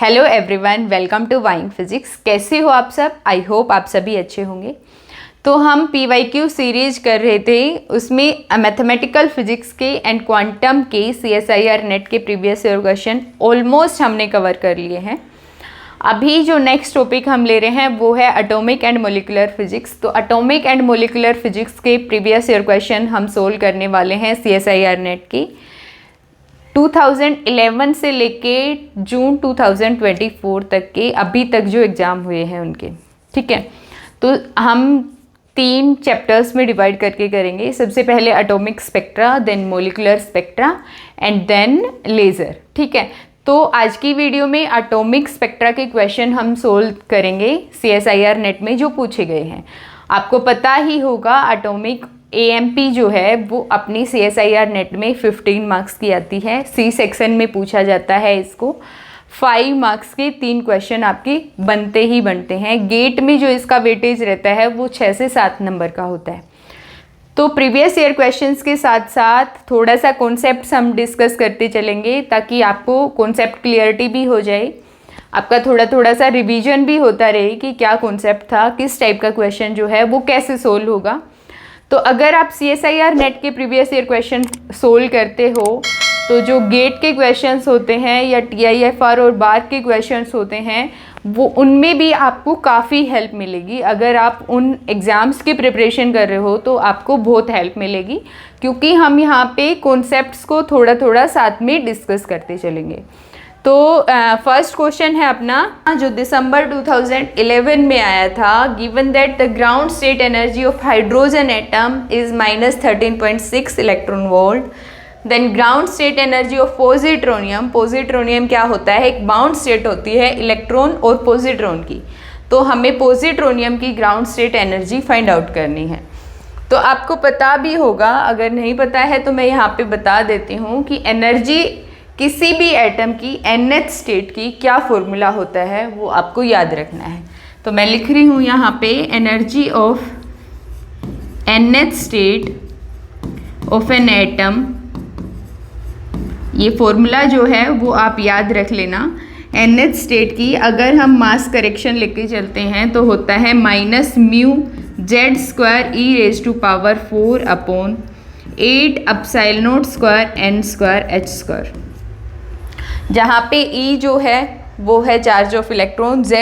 Hello everyone, welcome to वाइंग physics. कैसे हो आप सब? आई होप आप सभी अच्छे होंगे। तो हम PYQ सीरीज कर रहे थे, उसमें मैथमेटिकल फिजिक्स के एंड क्वांटम के CSIR नेट के प्रीवियस ईयर क्वेश्चन ऑलमोस्ट हमने कवर कर लिए हैं। अभी जो नेक्स्ट टॉपिक हम ले रहे हैं वो है एटॉमिक एंड मोलिकुलर फिजिक्स। तो एटॉमिक एंड मोलिकुलर फिजिक्स के प्रीवियस ईयर क्वेश्चन हम सोल्व करने वाले हैं CSIR नेट की 2011 से लेके जून 2024 तक के अभी तक जो एग्ज़ाम हुए हैं उनके। ठीक है, तो हम 3 चैप्टर्स में डिवाइड करके करेंगे। सबसे पहले atomic spectra, then molecular spectra and then laser. ठीक है, तो आज की वीडियो में एटॉमिक स्पेक्ट्रा के क्वेश्चन हम सोल्व करेंगे CSIR नेट में जो पूछे गए हैं। आपको पता ही होगा एटॉमिक AMP जो है वो अपनी CSIR नेट में 15 मार्क्स की आती है। C सेक्शन में पूछा जाता है इसको। 5 मार्क्स के 3 क्वेश्चन आपके बनते ही बनते हैं। गेट में जो इसका वेटेज रहता है वो 6 से 7 नंबर का होता है। तो प्रीवियस ईयर क्वेश्चंस के साथ साथ थोड़ा सा कॉन्सेप्ट्स हम डिस्कस करते चलेंगे ताकि आपको कॉन्सेप्ट क्लियरिटी भी हो जाए, आपका थोड़ा सा रिवीजन भी होता रहे कि क्या कॉन्सेप्ट था, किस टाइप का क्वेश्चन जो है वो कैसे सोल्व होगा। तो अगर आप CSIR नेट के प्रीवियस ईयर क्वेश्चन सोल्व करते हो तो जो गेट के क्वेश्चंस होते हैं या TIFR और बार के क्वेश्चंस होते हैं वो उनमें भी आपको काफ़ी हेल्प मिलेगी। अगर आप उन एग्ज़ाम्स की प्रिपरेशन कर रहे हो तो आपको बहुत हेल्प मिलेगी, क्योंकि हम यहाँ पे कॉन्सेप्ट्स को थोड़ा थोड़ा साथ में डिस्कस करते चलेंगे। तो फर्स्ट क्वेश्चन है अपना जो दिसंबर 2011 में आया था। Given that the ground state energy of hydrogen atom is -13.6 electron volt, then ground state energy of positronium, positronium क्या होता है, एक बाउंड स्टेट होती है इलेक्ट्रॉन और पॉजिट्रॉन की। तो हमें पॉजिट्रोनियम की ground state energy find out करनी है। तो आपको पता भी होगा, अगर नहीं पता है तो मैं यहाँ पे बता देती हूँ कि एनर्जी किसी भी एटम की nth स्टेट की क्या फॉर्मूला होता है वो आपको याद रखना है। तो मैं लिख रही हूँ यहाँ पे energy of nth state of an atom, ये फॉर्मूला जो है वो आप याद रख लेना। nth स्टेट की अगर हम मास करेक्शन लेके चलते हैं तो होता है -μz²e⁴/8 ε0² n²h², जहाँ पे E जो है वो है charge of electron, Z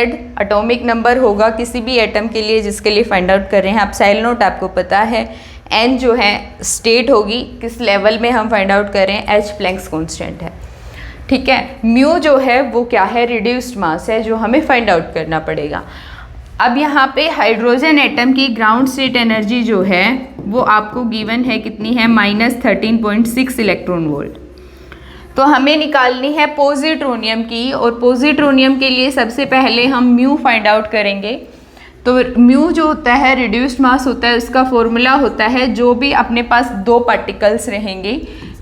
atomic number होगा किसी भी एटम के लिए जिसके लिए फाइंड आउट कर रहे हैं। ε0 आपको पता है, N जो है स्टेट होगी किस लेवल में हम फाइंड आउट कर रहे हैं, H प्लैंक्स कांस्टेंट है। ठीक है, म्यू जो है वो क्या है, रिड्यूस्ड मास है जो हमें फाइंड आउट करना पड़ेगा। अब यहाँ पे हाइड्रोजन एटम की ग्राउंड स्टेट एनर्जी जो है वो आपको गिवन है, कितनी है, -13.6 इलेक्ट्रॉन वोल्ट। तो हमें निकालनी है पॉजिट्रोनियम की, और पॉजिट्रोनियम के लिए सबसे पहले हम म्यू फाइंड आउट करेंगे। तो म्यू जो होता है रिड्यूस्ड मास होता है, उसका फॉर्मूला होता है जो भी अपने पास 2 पार्टिकल्स रहेंगे,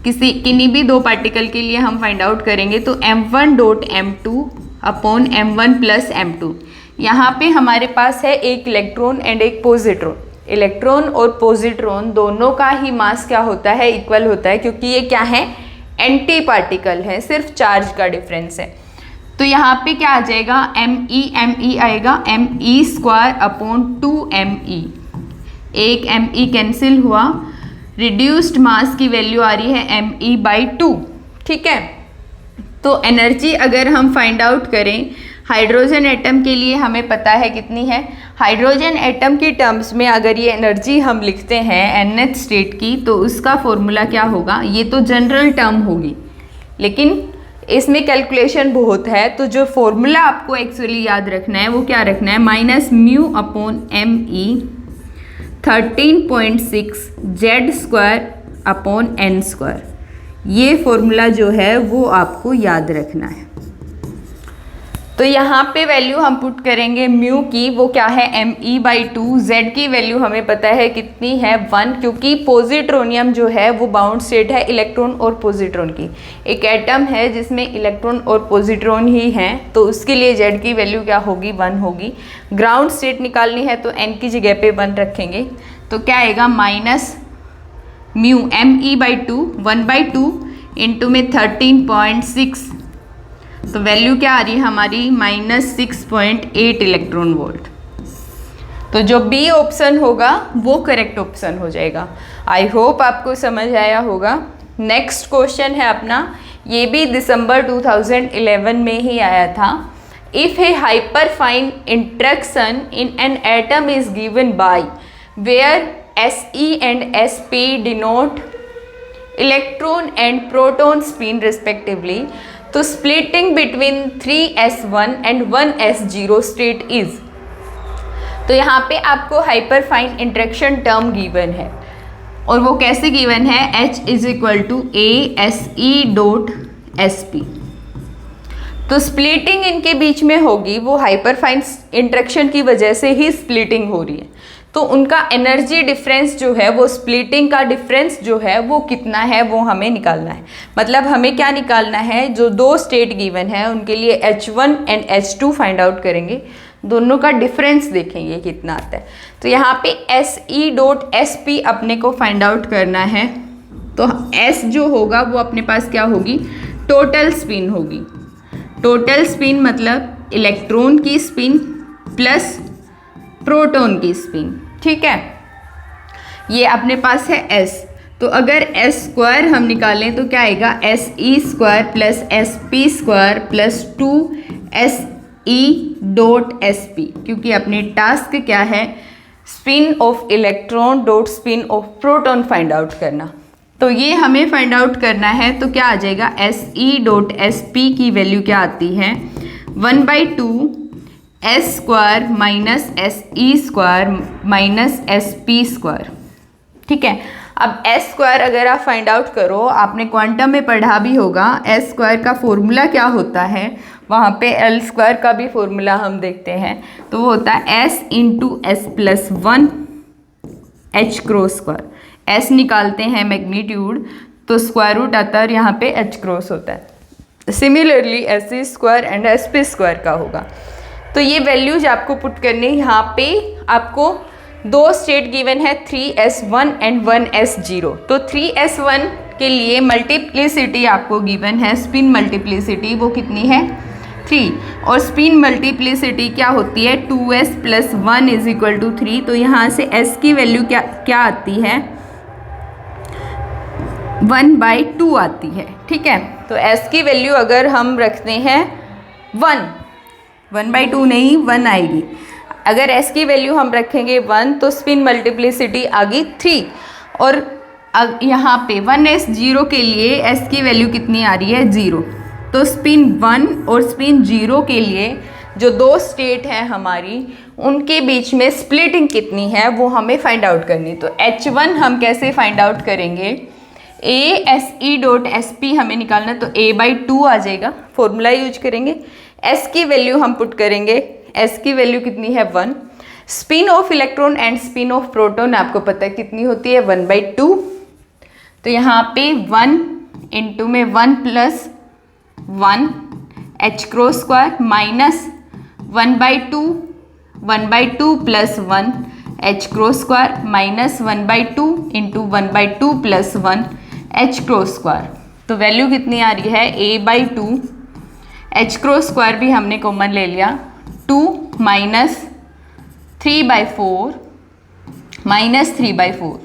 किन्हीं भी 2 पार्टिकल के लिए हम फाइंड आउट करेंगे तो m1.m2/m1+m2। यहाँ पे हमारे पास है एक इलेक्ट्रॉन एंड एक पॉजिट्रॉन। इलेक्ट्रॉन और पॉजिट्रॉन दोनों का ही मास क्या होता है, इक्वल होता है, क्योंकि ये क्या है, एंटी पार्टिकल है, सिर्फ चार्ज का डिफरेंस है। तो यहाँ पे क्या आ जाएगा, me आएगा, me²/2me, एक me कैंसिल हुआ, रिड्यूस्ड मास की वैल्यू आ रही है me/2। ठीक है, तो एनर्जी अगर हम फाइंड आउट करें हाइड्रोजन एटम के लिए हमें पता है कितनी है। हाइड्रोजन एटम की टर्म्स में अगर ये एनर्जी हम लिखते हैं nth स्टेट की तो उसका फॉर्मूला क्या होगा, ये तो जनरल टर्म होगी लेकिन इसमें कैलकुलेशन बहुत है। तो जो फॉर्मूला आपको एक्चुअली याद रखना है वो क्या रखना है, -μ/me 13.6 Z²/n²। ये फॉर्मूला जो है वो आपको याद रखना है। तो यहाँ पे वैल्यू हम पुट करेंगे म्यू की, वो क्या है, me/2। Z की वैल्यू हमें पता है कितनी है, 1, क्योंकि पॉजिट्रोनियम जो है वो बाउंड स्टेट है इलेक्ट्रॉन और पॉजिट्रॉन की। एक एटम है जिसमें इलेक्ट्रॉन और पॉजिट्रॉन ही हैं, तो उसके लिए Z की वैल्यू क्या होगी, 1 होगी। ग्राउंड स्टेट निकालनी है तो N की जगह पे 1 रखेंगे, तो क्या आएगा, -μ me/2 1/2 इंटू में 13.6 तो वैल्यू क्या आ रही है हमारी -6.8 इलेक्ट्रॉन वोल्ट। तो जो बी ऑप्शन होगा वो करेक्ट ऑप्शन हो जाएगा। आई होप आपको समझ आया होगा। नेक्स्ट क्वेश्चन है अपना, ये भी दिसंबर 2011 में ही आया था। If a hyperfine interaction in an atom is given by where Se and Sp denote electron and proton spin respectively, तो splitting between 3s1 and 1s0 state is। तो यहाँ पे आपको hyper fine interaction term given है और वो कैसे given है, H is equal to ASE.Sp। तो स्प्लिटिंग इनके बीच में होगी, वो हाइपर फाइन इंट्रैक्शन की वजह से ही स्प्लिटिंग हो रही है। तो उनका एनर्जी डिफरेंस जो है, वो स्प्लिटिंग का डिफरेंस जो है वो कितना है वो हमें निकालना है। मतलब हमें क्या निकालना है, जो दो स्टेट गिवन है उनके लिए H1 and H2 find out करेंगे, दोनों का डिफरेंस देखेंगे कितना आता है। तो यहाँ पे Se.Sp अपने को फाइंड आउट करना है। तो S जो होगा वो अपने पास क्या होगी, टोटल स्पिन होगी। टोटल स्पिन मतलब इलेक्ट्रॉन की स्पिन प्लस प्रोटॉन की स्पिन, ठीक है। ये अपने पास है S। तो अगर S स्क्वायर हम निकालें तो क्या आएगा, Se square plus Sp square plus 2Se.Sp, क्योंकि अपनी टास्क क्या है, spin off electron dot spin off proton find out करना। तो ये हमें फाइंड आउट करना है। तो क्या आ जाएगा, Se.Sp की वैल्यू क्या आती है, 1/2 S square minus Se square minus Sp square, ठीक है। अब S स्क्वायर अगर आप फाइंड आउट करो, आपने क्वांटम में पढ़ा भी होगा, S स्क्वायर का फॉर्मूला क्या होता है, वहाँ पे L स्क्वायर का भी फॉर्मूला हम देखते हैं। तो वो होता है S into S plus 1 H cross square. S निकालते हैं मैग्नीट्यूड, तो स्क्वायर रूट आता है और यहाँ पे H क्रॉस होता है। Similarly Se square and Sp square का होगा। तो ये वैल्यूज आपको पुट करने, यहाँ पे आपको दो स्टेट गिवन है 3s1 एंड 1s0। तो 3s1 के लिए मल्टीप्लिसिटी आपको गिवन है, स्पिन मल्टीप्लिसिटी वो कितनी है 3, और स्पिन मल्टीप्लिसिटी क्या होती है 2s plus 1 is equal to 3। तो यहाँ से s की वैल्यू क्या आती है, 1/2 आती है, ठीक है। तो s की वैल्यू अगर हम रखते हैं 1/2 नहीं 1 आएगी। अगर s की वैल्यू हम रखेंगे 1 तो स्पिन मल्टीप्लिसिटी आ गई 3, और यहाँ पे 1s0 के लिए s की वैल्यू कितनी आ रही है 0। तो स्पिन 1 और स्पिन 0 के लिए जो दो स्टेट है हमारी, उनके बीच में स्प्लिटिंग कितनी है वो हमें फाइंड आउट करनी। तो H1 हम कैसे फाइंड आउट करेंगे, ASE.Sp हमें निकालना, तो A/2 आ जाएगा, फॉर्मूला यूज करेंगे। S की वैल्यू हम पुट करेंगे, S की वैल्यू कितनी है 1। Spin off electron and spin off proton आपको पता है कितनी होती है 1/2। तो यहाँ पे 1 इंटू में 1 plus 1 H cross square minus 1/2 plus 1 H cross square minus 1/2 into 1/2 plus 1 H cross square. तो वैल्यू कितनी आ रही है A/2, H क्रॉस स्क्वायर भी हमने कॉमन ले लिया, 2 माइनस 3/4 माइनस 3/4।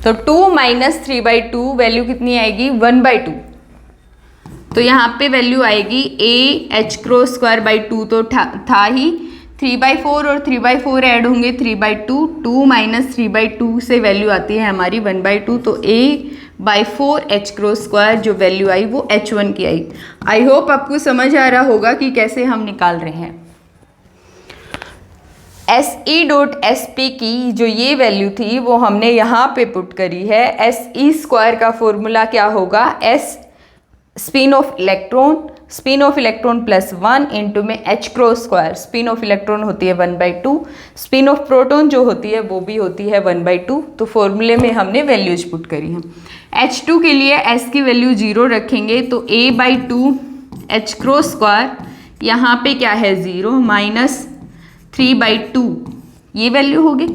तो 2 माइनस 3/2 वैल्यू कितनी आएगी 1/2। तो यहाँ पे वैल्यू आएगी H क्रॉस स्क्वायर बाई 2 तो था ही, 3/4 और 3/4 ऐड होंगे 3/2, 2 माइनस 3/2 से वैल्यू आती है हमारी 1/2। तो A/4 H क्रॉस स्क्वायर जो वैल्यू आई वो H1 की आई। आई होप आपको समझ आ रहा होगा कि कैसे हम निकाल रहे हैं। Se.Sp की जो ये वैल्यू थी वो हमने यहाँ पे पुट करी है। Se स्क्वायर का फॉर्मूला क्या होगा, S spin off electron plus 1 into में H cross square. Spin off electron होती है 1/2, स्पिन ऑफ प्रोटॉन जो होती है वो भी होती है 1/2। तो फॉर्मूले में हमने वैल्यूज पुट करी हैं। H2 के लिए S की वैल्यू 0 रखेंगे, तो A/2 H क्रॉस स्क्वायर, यहाँ पे क्या है 0 माइनस 3/2 ये वैल्यू होगी,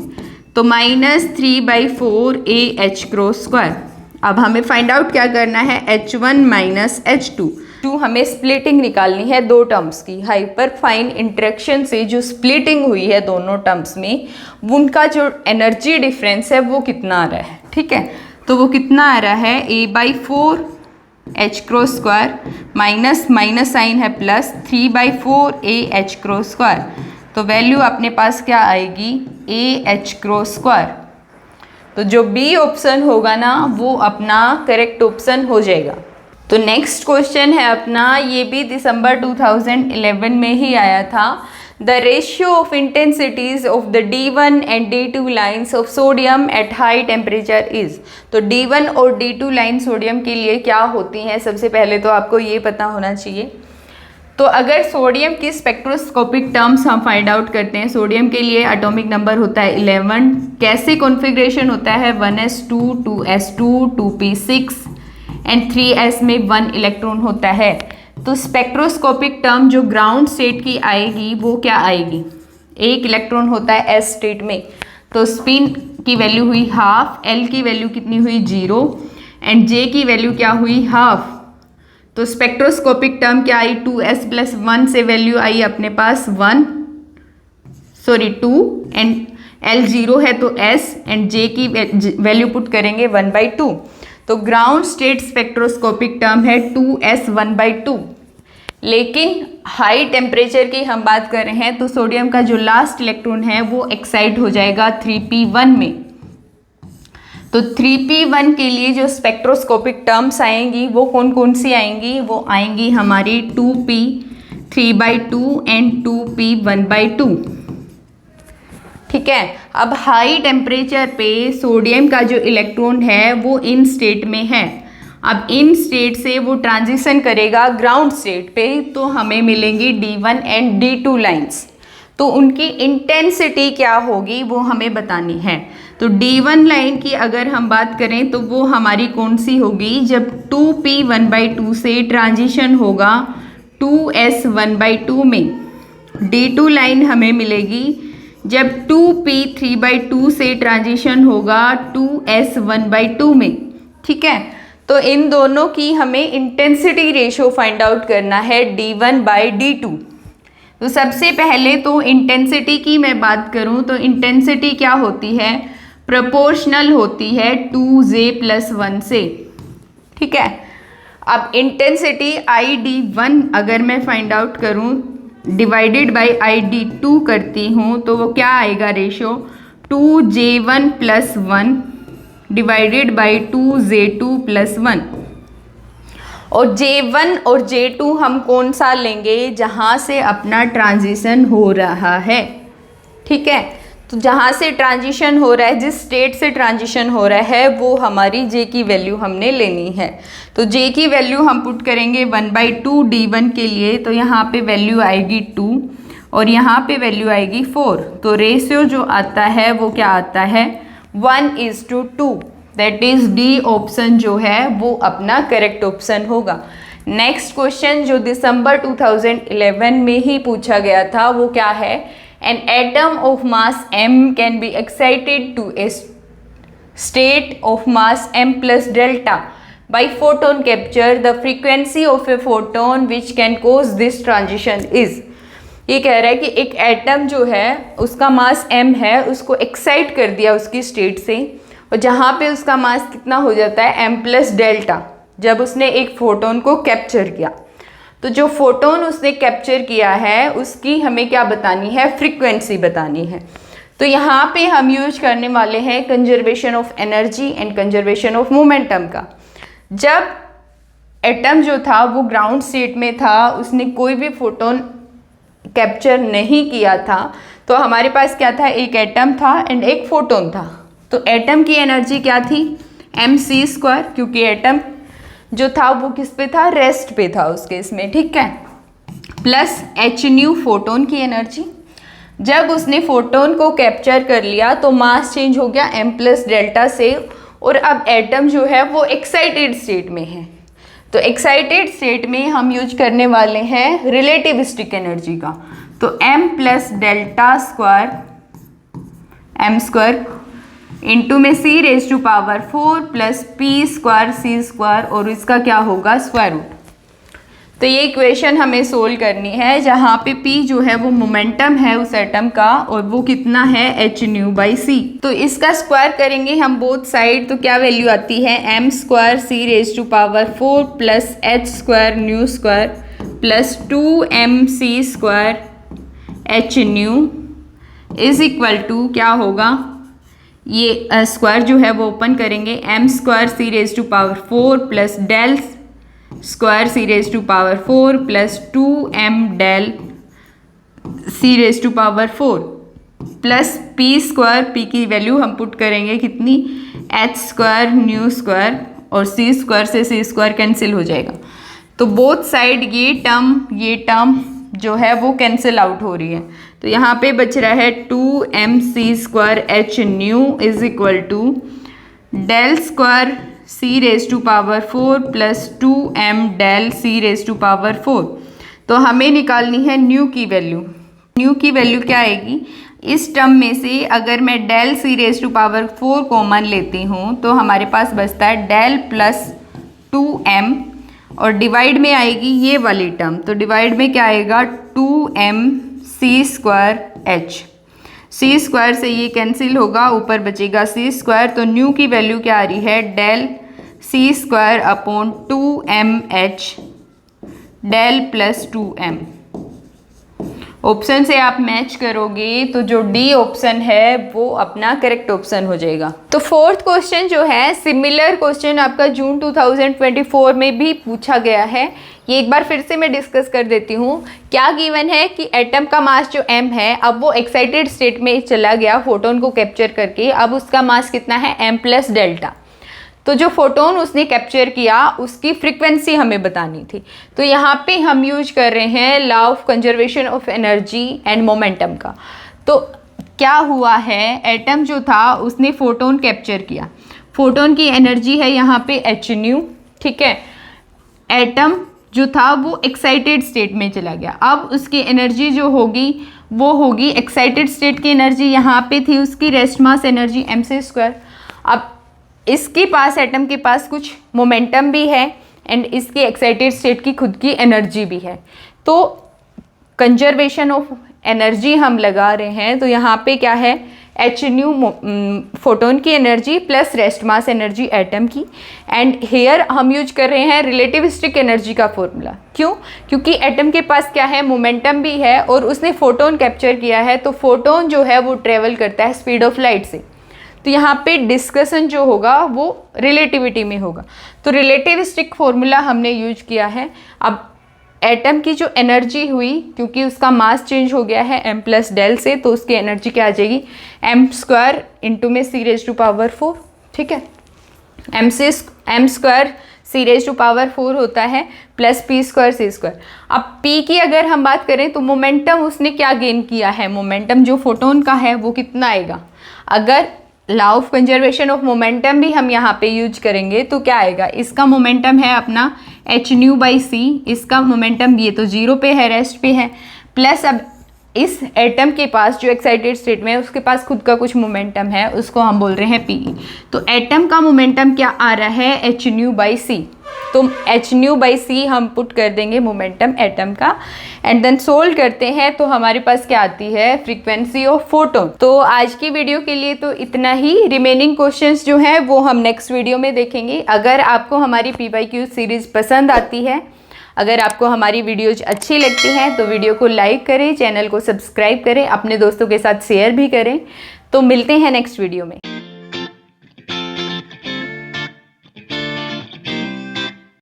तो माइनस 3/4 AH क्रॉस स्क्वायर। अब हमें फाइंड आउट क्या करना है, H1 माइनस H2। टू हमें स्प्लिटिंग निकालनी है दो टर्म्स की। हाइपर फाइन इंटरेक्शन से जो स्प्लिटिंग हुई है दोनों टर्म्स में, उनका जो एनर्जी डिफरेंस है वो कितना आ रहा है, ठीक है। तो वो कितना आ रहा है, a/4 h cross square minus minus sign है plus 3/4 a h cross square. तो वैल्यू अपने पास क्या आएगी, a h क्रॉस स्क्वायर। तो जो बी ऑप्शन होगा ना वो अपना करेक्ट ऑप्शन हो जाएगा। तो नेक्स्ट क्वेश्चन है अपना, ये भी दिसंबर 2011 में ही आया था। The ratio of intensities of the D1 and D2 lines of sodium at high temperature is. तो D1 और D2 लाइन सोडियम के लिए क्या होती हैं, सबसे पहले तो आपको ये पता होना चाहिए। तो अगर सोडियम की स्पेक्ट्रोस्कोपिक टर्म्स हम फाइंड आउट करते हैं, सोडियम के लिए एटॉमिक नंबर होता है 11। कैसे कॉन्फ़िगरेशन होता है, 1s2 2s2 2p6 and 3s में 1 इलेक्ट्रॉन होता है। तो स्पेक्ट्रोस्कोपिक टर्म जो ग्राउंड स्टेट की आएगी वो क्या आएगी, 1 इलेक्ट्रॉन होता है s स्टेट में। तो स्पिन की वैल्यू हुई हाफ, l की वैल्यू कितनी हुई 0 एंड j की वैल्यू क्या हुई हाफ। तो स्पेक्ट्रोस्कोपिक टर्म क्या आई, 2s + 1 से वैल्यू आई अपने पास 2 एंड l 0 है तो s एंड j की वैल्यू पुट करेंगे 1/2। तो ग्राउंड स्टेट स्पेक्ट्रोस्कोपिक टर्म है 2s 1/2। लेकिन हाई टेम्परेचर की हम बात कर रहे हैं तो सोडियम का जो लास्ट इलेक्ट्रॉन है वो एक्साइट हो जाएगा 3p1 में। तो 3p1 के लिए जो स्पेक्ट्रोस्कोपिक टर्म्स आएंगी वो कौन कौन सी आएंगी, वो आएंगी हमारी 2p 3/2 एंड 2p 1/2, ठीक है। अब हाई टेम्परेचर पे सोडियम का जो इलेक्ट्रॉन है वो इन स्टेट में है। अब इन स्टेट से वो ट्रांजिशन करेगा ग्राउंड स्टेट पे, तो हमें मिलेंगी D1 एंड D2 लाइंस। तो उनकी इंटेंसिटी क्या होगी वो हमें बतानी है। तो D1 लाइन की अगर हम बात करें तो वो हमारी कौन सी होगी, जब 2p 1/2 से ट्रांजिशन होगा 2s 1/2 में। D2 लाइन हमें मिलेगी जब 2p 3/2 से ट्रांजिशन होगा 2s 1/2 में, ठीक है। तो इन दोनों की हमें इंटेंसिटी रेशियो फाइंड आउट करना है D1/D2। तो सबसे पहले तो इंटेंसिटी की मैं बात करूं तो इंटेंसिटी क्या होती है, प्रोपोर्शनल होती है 2j + 1 से, ठीक है। अब इंटेंसिटी ID1 अगर मैं फाइंड आउट करूं डिवाइडेड बाय ID2 करती हूँ तो वो क्या आएगा ratio, 2j1 + 1 divided by 2j2 + 1। और J1 और J2 हम कौन सा लेंगे, जहाँ से अपना ट्रांजिशन हो रहा है, ठीक है। तो जहाँ से ट्रांजिशन हो रहा है, जिस स्टेट से ट्रांजिशन हो रहा है वो हमारी J की वैल्यू हमने लेनी है। तो J की वैल्यू हम पुट करेंगे 1/2 D1 के लिए, तो यहाँ पे वैल्यू आएगी 2 और यहाँ पे वैल्यू आएगी 4। तो रेशियो जो आता है वो क्या आता है, 1:2। दैट इज डी ऑप्शन जो है वो अपना करेक्ट ऑप्शन होगा। नेक्स्ट क्वेश्चन जो दिसंबर 2011 में ही पूछा गया था वो क्या है, an atom of mass m can be excited to a state of mass m + delta by photon capture, the frequency of a photon which can cause this transition is. ये कह रहा है कि एक एटम जो है उसका मास m है, उसको एक्साइट कर दिया उसकी स्टेट से, और जहाँ पे उसका मास कितना हो जाता है m + डेल्टा, जब उसने एक फोटोन को कैप्चर किया। तो जो फोटोन उसने कैप्चर किया है उसकी हमें क्या बतानी है, फ्रीक्वेंसी बतानी है। तो यहाँ पे हम यूज करने वाले हैं conservation of energy and conservation of momentum का। जब एटम जो था वो ग्राउंड स्टेट में था, उसने कोई भी फोटोन कैप्चर नहीं किया था, तो हमारे पास क्या था, एक एटम था एंड एक फोटोन था। तो एटम की एनर्जी क्या थी, mc², क्योंकि एटम जो था वो किस पे था, रेस्ट पे था उस केस में, ठीक है, प्लस hν फोटोन की एनर्जी। जब उसने फोटोन को कैप्चर कर लिया तो मास चेंज हो गया m + डेल्टा से, और अब एटम जो है वो एक्साइटेड स्टेट में है। तो एक्साइटेड स्टेट में हम यूज करने वाले हैं रिलेटिविस्टिक एनर्जी का। तो m + डेल्टा² m² इंटू में c⁴ + p² c² और इसका क्या होगा स्क्वायर रूट। तो तो ये इक्वेशन हमें सोल्व करनी है जहाँ पे P जो है वो मोमेंटम है उस एटम का और वो कितना है hν/c। तो इसका स्क्वायर करेंगे हम बोथ साइड, तो क्या वैल्यू आती है m²c⁴ plus h²ν² plus 2mc² hν is equal to क्या होगा, ये स्क्वायर जो है वो ओपन करेंगे m²c⁴ plus del square c⁴ plus 2m∇ c⁴ plus p² p की वैल्यू हम पुट करेंगे कितनी h²ν² और c² से c² कैंसिल हो जाएगा। तो बोथ साइड ये टर्म जो है वो कैंसिल आउट हो रही है। तो यहाँ पे बच रहा है 2mc² hν is equal to del square c⁴ plus 2m∇ c⁴। तो हमें निकालनी है न्यू की वैल्यू। न्यू की वैल्यू क्या आएगी, इस टर्म में से अगर मैं डेल c⁴ कॉमन लेती हूँ तो हमारे पास बचता है डेल प्लस 2m और डिवाइड में आएगी ये वाली टर्म, तो डिवाइड में क्या आएगा 2mc² c² से ये कैंसिल होगा, ऊपर बचेगा c²। तो न्यू की वैल्यू क्या आ रही है del c²/2mh del plus 2m। Option से आप मैच करोगे तो जो डी ऑप्शन है वो अपना करेक्ट ऑप्शन हो जाएगा। तो फोर्थ क्वेश्चन जो है सिमिलर क्वेश्चन आपका जून 2024 में भी पूछा गया है। ये एक बार फिर से मैं डिस्कस कर देती हूँ। क्या गिवन है कि एटम का मास जो m है, अब वो एक्साइटेड स्टेट में चला गया फोटोन को कैप्चर करके, अब उसका मास कितना है m+Δ। तो जो फोटोन उसने कैप्चर किया उसकी फ्रीक्वेंसी हमें बतानी थी। तो यहाँ पे हम यूज कर रहे हैं law of conservation of energy and momentum का। तो क्या हुआ है, एटम जो था उसने फोटोन कैप्चर किया, फोटोन की एनर्जी है यहाँ पे hν, ठीक है। एटम जो था वो एक्साइटेड स्टेट में चला गया, अब उसकी एनर्जी जो होगी वो होगी एक्साइटेड स्टेट की एनर्जी यहाँ पे थी उसकी रेस्ट मास एनर्जी mc²। अब इसके पास एटम के पास कुछ मोमेंटम भी है एंड इसकी एक्साइटेड स्टेट की खुद की एनर्जी भी है। तो कंजर्वेशन ऑफ एनर्जी हम लगा रहे हैं, तो यहाँ पे क्या है hν फोटोन की energy plus rest mass energy atom की, एंड हेयर हम यूज कर रहे हैं रिलेटिविस्टिक एनर्जी का फॉर्मूला। क्यों? क्योंकि एटम के पास क्या है मोमेंटम भी है और उसने फोटोन कैप्चर किया है, तो फोटोन जो है वो ट्रेवल करता है स्पीड ऑफ लाइट से। तो यहाँ पे डिस्कशन जो होगा वो रिलेटिविटी में होगा, तो रिलेटिविस्टिक फॉर्मूला हमने यूज किया है। अब एटम की जो एनर्जी हुई, क्योंकि उसका मास चेंज हो गया है m+Δ से, तो उसकी एनर्जी क्या आ जाएगी m² इंटू में c⁴, ठीक है। m² c⁴ होता है प्लस p² c²। अब p की अगर हम बात करें तो मोमेंटम उसने क्या गेन किया है, मोमेंटम जो फोटोन का है वो कितना आएगा। अगर law of conservation of momentum भी हम यहाँ पे यूज करेंगे तो क्या आएगा, इसका मोमेंटम है अपना hν/c, इसका मोमेंटम ये तो 0 पे है, रेस्ट पे है, प्लस अब इस एटम के पास जो एक्साइटेड स्टेट में है उसके पास खुद का कुछ मोमेंटम है, उसको हम बोल रहे हैं p। तो एटम का मोमेंटम क्या आ रहा है hν/c, तो hν/c हम पुट कर देंगे मोमेंटम एटम का, एंड देन सोल्व करते हैं तो हमारे पास क्या आती है फ्रीक्वेंसी ऑफ फोटोन। तो आज की वीडियो के लिए तो इतना ही, रिमेनिंग क्वेश्चंस जो हैं वो हम नेक्स्ट वीडियो में देखेंगे। अगर आपको हमारी PYQ सीरीज पसंद आती है, अगर आपको हमारी वीडियोज अच्छी लगती हैं तो वीडियो को लाइक करें, चैनल को सब्सक्राइब करें, अपने दोस्तों के साथ शेयर भी करें। तो मिलते हैं नेक्स्ट वीडियो में।